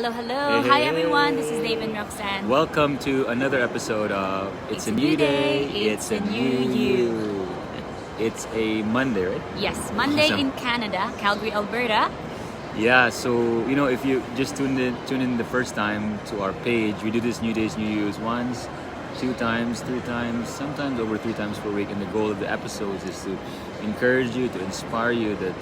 Hello, hello. Hey, Hi, hey, everyone. hey. This is Dave and Roxanne. Welcome to another episode of It's a New Day, It's a New You. It's a Monday, right? Yes, Monday Awesome. in Canada, Calgary, Alberta. Yeah, so if you just tune in the first time to our page, we do this New Days, New Yous once, 2 times, 3 times, sometimes over 3 times per week. And the goal of the episodes is to encourage you, to inspire you that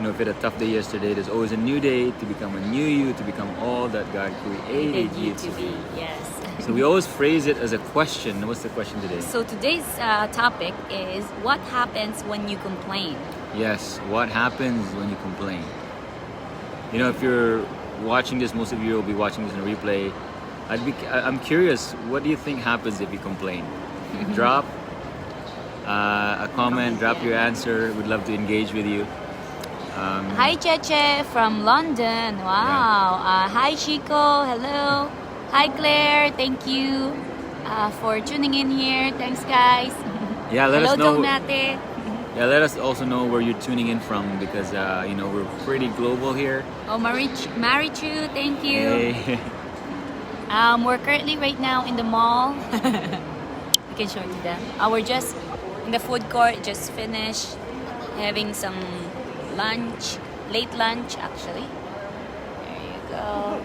if you had a tough day yesterday, there's always a new day to become a new you, to become all that God created you to be. Yes. So we always phrase it as a question. What's the question today? So today's topic is what happens when you complain? Yes, what happens when you complain? If you're watching this, most of you will be watching this in a replay. I'm curious, what do you think happens if you complain? Drop a comment, drop your answer. We'd love to engage with you. Hi, Cheche from London. Wow. Hi, Chico. Hello. Hi, Claire. Thank you for tuning in here. Thanks, guys. Yeah, let Hello, us know. Donate. Yeah, let us also know where you're tuning in from because we're pretty global here. Oh, Marichu, thank you. Hey. We're currently right now in the mall. We can show you that. We're just in the food court, just finished having some lunch, late lunch actually. There you go.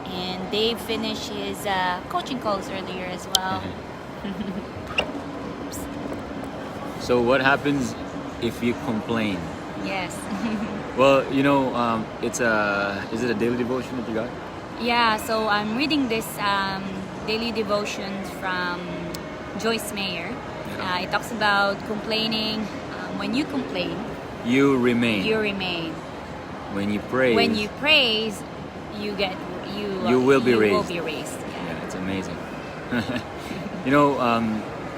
And Dave finished his coaching calls earlier as well. So what happens if you complain? Yes. Well, is it a daily devotion that you got? Yeah, so I'm reading this daily devotion from Joyce Meyer. Yeah. It talks about complaining. When you complain, You remain. you remain. When you praise. When you praise, you will be you raised. will be raised. Yeah. Yeah, it's amazing.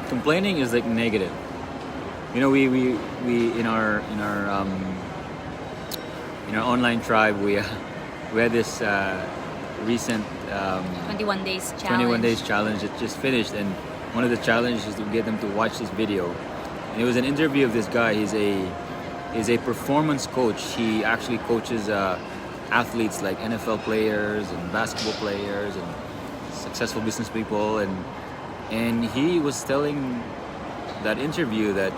Complaining is like negative. We in our online tribe we had this recent 21 days challenge. 21 days challenge that just finished, and one of the challenges is to get them to watch this video. And it was an interview of this guy. He's a performance coach. He actually coaches athletes like NFL players and basketball players and successful business people, and he was telling that interview that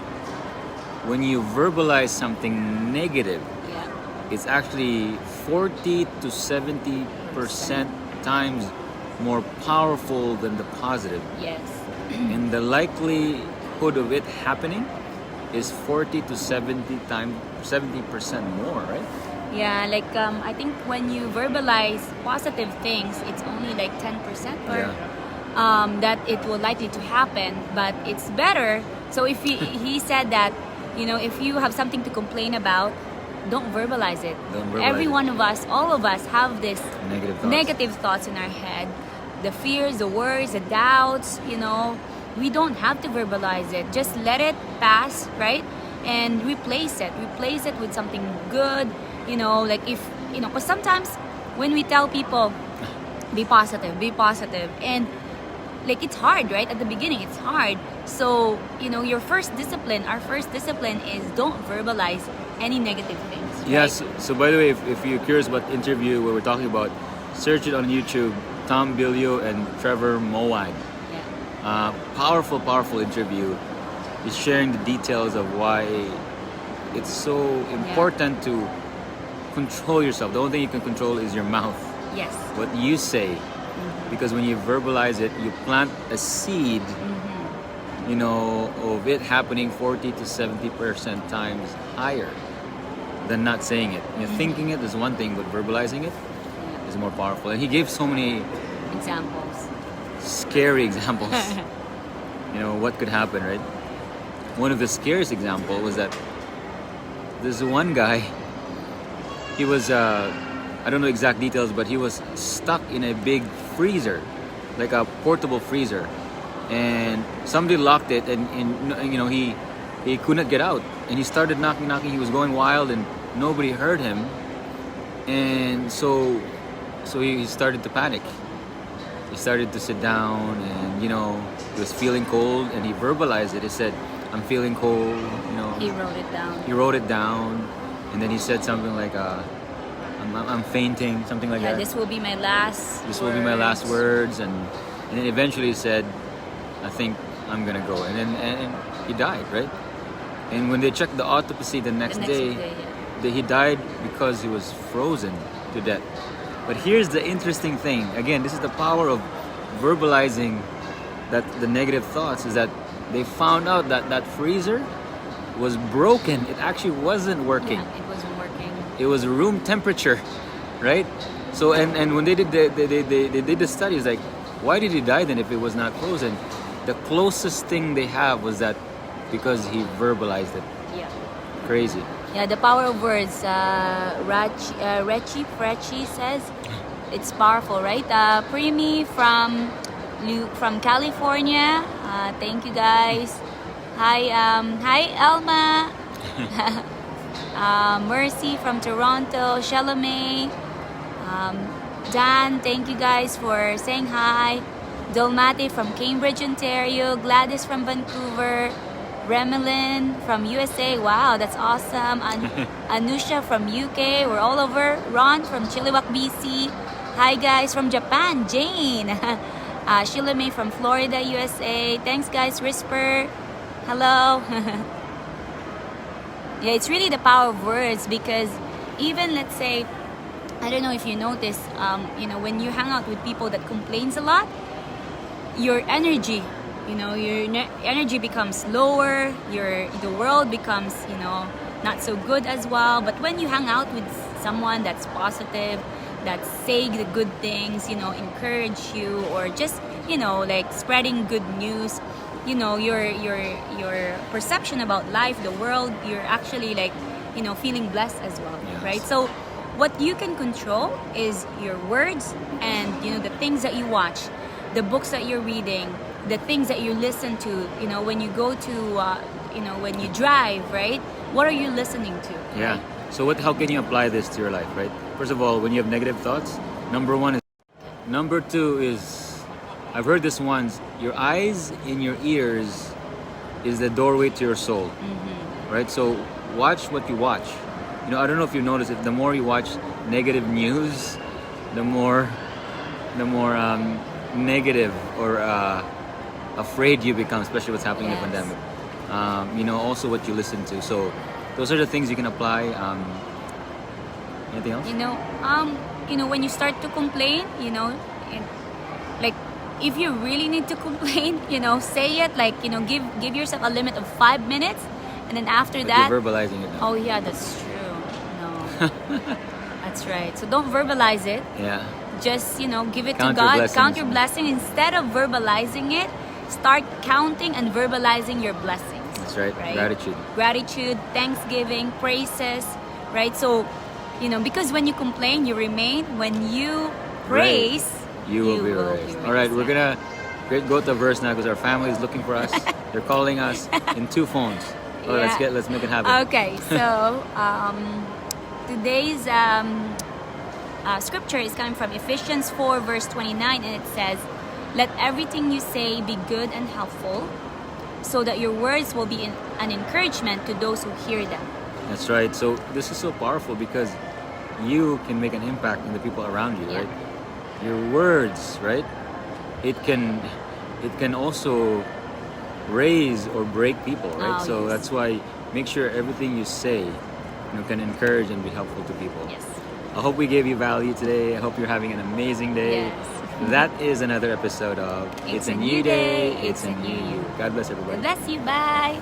when you verbalize something negative, Yeah. it's actually 40 to 70% times more powerful than the positive. Yes. And the likelihood of it happening is 40 to 70% more, right? Yeah, like I think when you verbalize positive things, it's only like 10% or that it will likely to happen, but it's better. So if he said that, if you have something to complain about, don't verbalize it. Don't verbalize Every it. one of us, all of us have this Negative thoughts. thoughts in our head. The fears, the worries, the doubts, we don't have to verbalize it. Just let it pass, right? And replace it. Replace it with something good, like because sometimes when we tell people, be positive, and like it's hard, right? At the beginning, it's hard. So, our first discipline is don't verbalize any negative things. Right? Yes. So by the way, if you're curious about the interview what we're talking about, search it on YouTube. Tom Bilio and Trevor Mowag. Yeah. Powerful interview. He's sharing the details of why it's so important to control yourself. The only thing you can control is your mouth, Yes. what you say, because when you verbalize it, you plant a seed, of it happening 40 to 70% times higher than not saying it. Thinking it is one thing, but verbalizing it is more powerful. And he gave so many Examples. scary examples. What could happen, right? One of the scariest example was that there's one guy. He was I don't know exact details, but he was stuck in a big freezer, like a portable freezer, and somebody locked it, and he could not get out, and he started knocking. He was going wild, and nobody heard him, and so he started to panic. He started to sit down, and he was feeling cold, and he verbalized it. He said, "I'm feeling cold." He wrote it down. He wrote it down, and then he said something like, "I'm I'm fainting, something like Yeah, that. this will be my last. This will be my last words, and then eventually he said, I think I'm gonna go, and then and he died, right? And when they checked the autopsy the next, day, yeah. he died because he was frozen to death. But here's the interesting thing. Again, this is the power of verbalizing that the negative thoughts, is that they found out that that freezer was broken. It actually wasn't working. Yeah, it wasn't working. It was room temperature, right? So and when they did they did the studies, like, why did he die then if it was not frozen? The closest thing they have was that because he verbalized it. Yeah. Crazy. Yeah, the power of words. Rechi Frechi says it's powerful, right? Primi from California. Thank you guys. Hi Elma. Mercy from Toronto. Shalome. Dan, thank you guys for saying hi. Dolmate from Cambridge, Ontario. Gladys from Vancouver. Remelin from USA. Wow, that's awesome. Anusha from UK. We're all over. Ron from Chilliwack, BC. Hi guys from Japan. Jane. Sheila May from Florida, USA. Thanks guys. Whisper. Hello. Yeah, it's really the power of words, because even, let's say, I don't know if you notice, when you hang out with people that complains a lot, your energy, your energy becomes lower, the world becomes, not so good as well. But when you hang out with someone that's positive, that say the good things, encourage you, or just, like spreading good news, your perception about life, the world, you're actually like, feeling blessed as well, Yes. right? So what you can control is your words and, the things that you watch, the books that you're reading, the things that you listen to, when you go to, when you drive, right? What are you listening to? Yeah. Right? So how can you apply this to your life, right? First of all, when you have negative thoughts, number 1 is. Number 2 is, I've heard this once, your eyes and your ears is the doorway to your soul, right? So watch what you watch. I don't know if you notice, if the more you watch negative news, the more negative or afraid you become, especially what's happening in the Yes. pandemic. Also what you listen to. So those are the things you can apply. Anything else? When you start to complain, like if you really need to complain, say it, like, give yourself a limit of 5 minutes, and then after But that, you're verbalizing it now. oh yeah, that's true. No, that's right. So don't verbalize it. Yeah. Just, give it Count to your God. blessings. Count your blessing. Instead of verbalizing it, start counting and verbalizing your blessings. That's right. Right? Gratitude. Thanksgiving, praises, right? So, because when you complain, you remain. When you praise, You will be raised. All right, we're gonna go to verse now because our family is looking for us. They're calling us in 2 phones. Oh, Yeah. let's make it happen. Okay, so today's scripture is coming from Ephesians 4 verse 29, and it says, "Let everything you say be good and helpful, so that your words will be an encouragement to those who hear them." That's right. So this is so powerful because you can make an impact in the people around you, Yeah. right? Your words, right? It can also raise or break people, right? Oh, So yes. that's why make sure everything you say, can encourage and be helpful to people. Yes. I hope we gave you value today. I hope you're having an amazing day. Yes. That is another episode of It's a New Day, It's a New You. God bless everybody. God bless you. Bye.